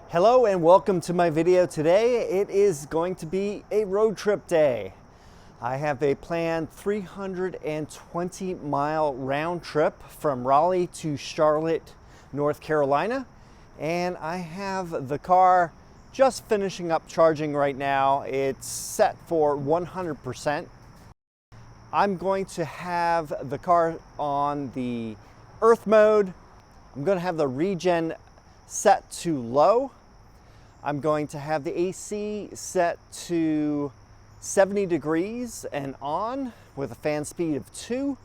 Hello and welcome to my video today. It is going to be a road trip day. I have a planned 320-mile round trip from Raleigh to Charlotte, North Carolina. And I have the car just finishing up charging right now. It's set for 100%. I'm going to have the car on the Earth mode. I'm going to have the regen set to low. I'm going to have the AC set to 70 degrees and on with a fan speed of 2.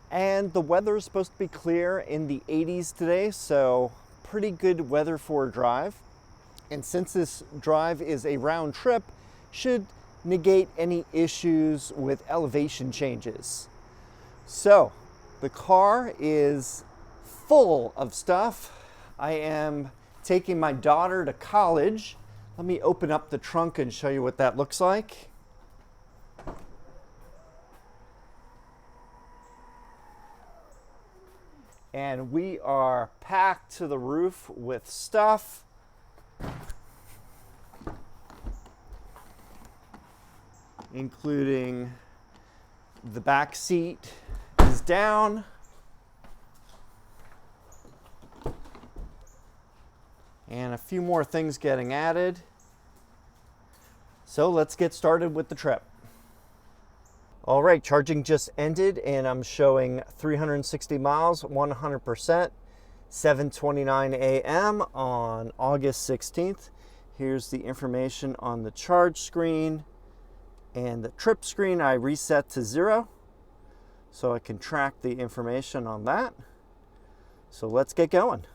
And the weather is supposed to be clear in the 80s today, so pretty good weather for a drive. And since this drive is a round trip, should negate any issues with elevation changes. So the car is full of stuff. I am taking my daughter to college. Let me open up the trunk and show you what that looks like. And we are packed to the roof with stuff. Including the back seat is down. And a few more things getting added. So let's get started with the trip. All right, charging just ended and I'm showing 360 miles, 100%, 7:29 a.m. on August 16th. Here's the information on the charge screen and the trip screen. I reset to 0 so I can track the information on that. So let's get going.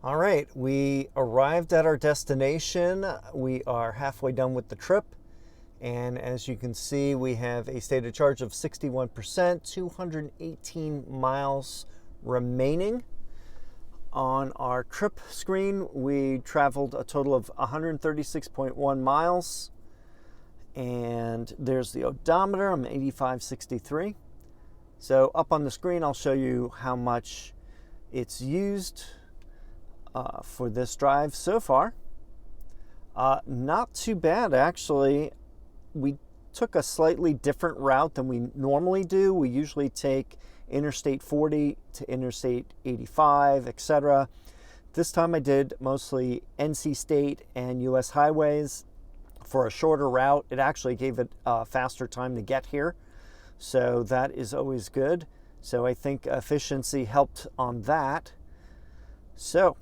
All right, we arrived at our destination. We are halfway done with the trip. And as you can see, we have a stated charge of 61%, 218 miles remaining. On our trip screen, we traveled a total of 136.1 miles. And there's the odometer, I'm 85.63. So up on the screen, I'll show you how much it's used for this drive so far. Not too bad, actually. We took a slightly different route than we normally do. We usually take Interstate 40 to Interstate 85, etc. This time I did mostly NC State and US highways for a shorter route. It actually gave it a faster time to get here, so that is always good. So I think efficiency helped on that. So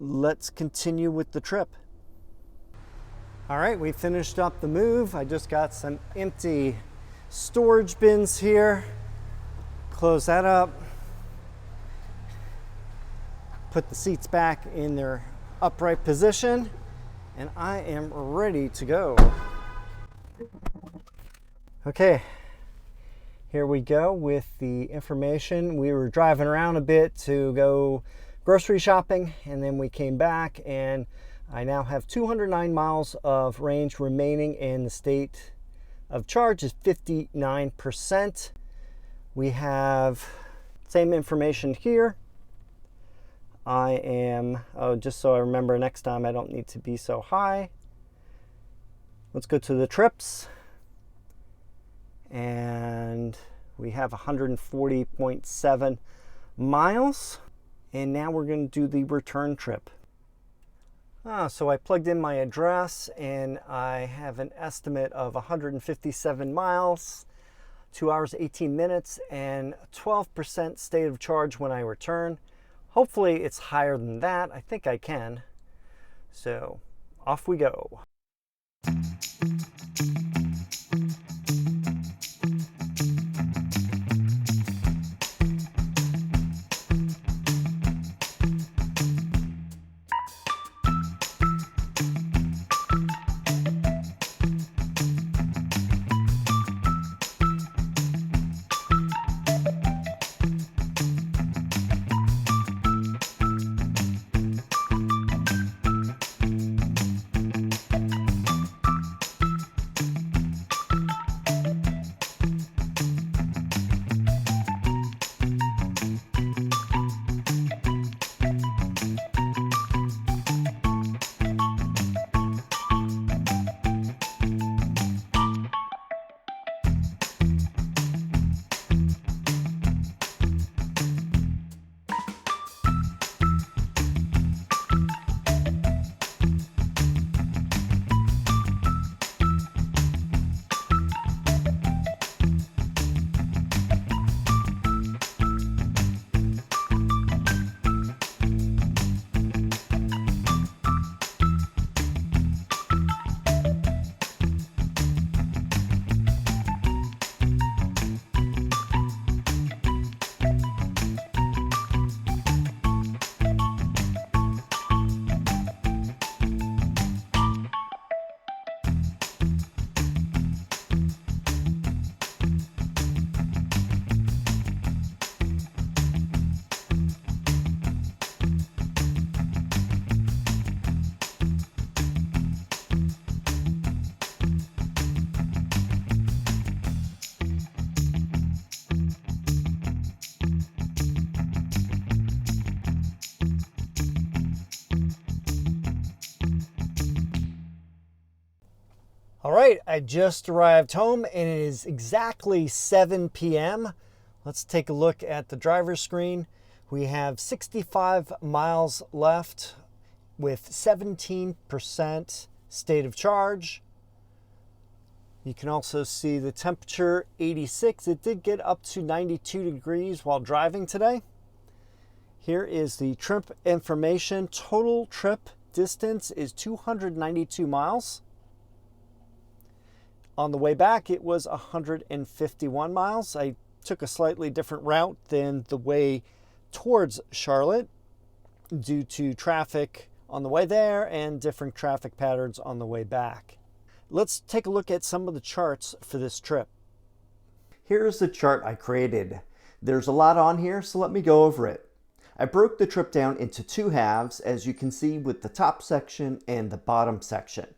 let's continue with the trip. All right, we finished up the move. I just got some empty storage bins here. Close that up. Put the seats back in their upright position, and I am ready to go. Okay, here we go with the information. We were driving around a bit to go grocery shopping, and then we came back, and I now have 209 miles of range remaining, and the state of charge is 59%. We have same information here. I am, just so I remember next time I don't need to be so high. Let's go to the trips. And we have 140.7 miles. And now we're going to do the return trip. So I plugged in my address and I have an estimate of 157 miles, 2 hours, 18 minutes, and 12% state of charge when I return. Hopefully it's higher than that. I think I can. So off we go. All right, I just arrived home and it is exactly 7 p.m. Let's take a look at the driver's screen. We have 65 miles left with 17% state of charge. You can also see the temperature 86. It did get up to 92 degrees while driving today. Here is the trip information. Total trip distance is 292 miles. On the way back, it was 151 miles. I took a slightly different route than the way towards Charlotte due to traffic on the way there and different traffic patterns on the way back. Let's take a look at some of the charts for this trip. Here's the chart I created. There's a lot on here, so let me go over it. I broke the trip down into two halves, as you can see, with the top section and the bottom section.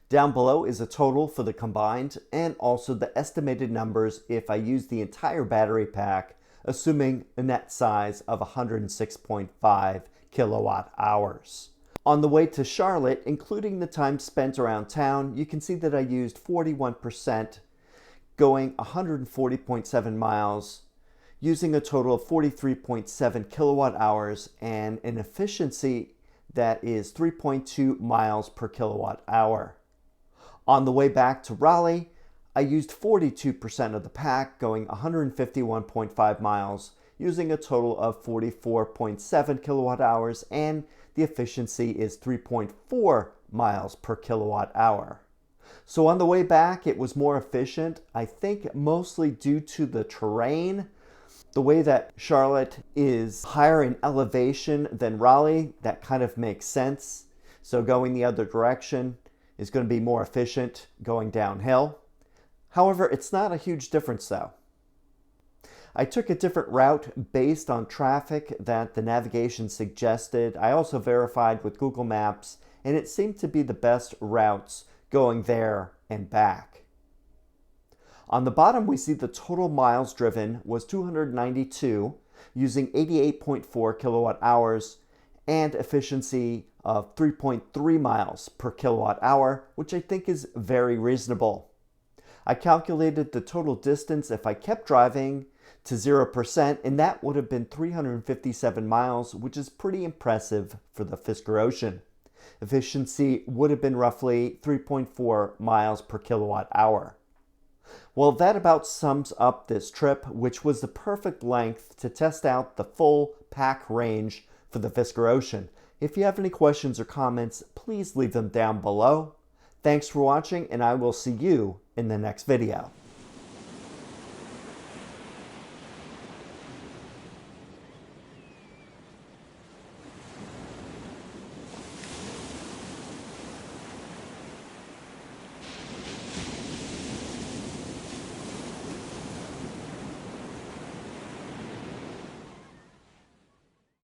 Down below is a total for the combined and also the estimated numbers if I use the entire battery pack, assuming a net size of 106.5 kilowatt hours. On the way to Charlotte, including the time spent around town, you can see that I used 41%, going 140.7 miles, using a total of 43.7 kilowatt hours and an efficiency that is 3.2 miles per kilowatt hour. On the way back to Raleigh, I used 42% of the pack, going 151.5 miles, using a total of 44.7 kilowatt hours, and the efficiency is 3.4 miles per kilowatt hour. So on the way back, it was more efficient, I think mostly due to the terrain. The way that Charlotte is higher in elevation than Raleigh, that kind of makes sense. So going the other direction is going to be more efficient going downhill. However, it's not a huge difference though. I took a different route based on traffic that the navigation suggested. I also verified with Google Maps, and it seemed to be the best routes going there and back. On the bottom, we see the total miles driven was 292 using 88.4 kilowatt hours and efficiency of 3.3 miles per kilowatt hour, which I think is very reasonable. I calculated the total distance if I kept driving to 0%, and that would have been 357 miles, which is pretty impressive for the Fisker Ocean. Efficiency would have been roughly 3.4 miles per kilowatt hour. Well, that about sums up this trip, which was the perfect length to test out the full pack range for the Fisker Ocean. If you have any questions or comments, please leave them down below. Thanks for watching, and I will see you in the next video.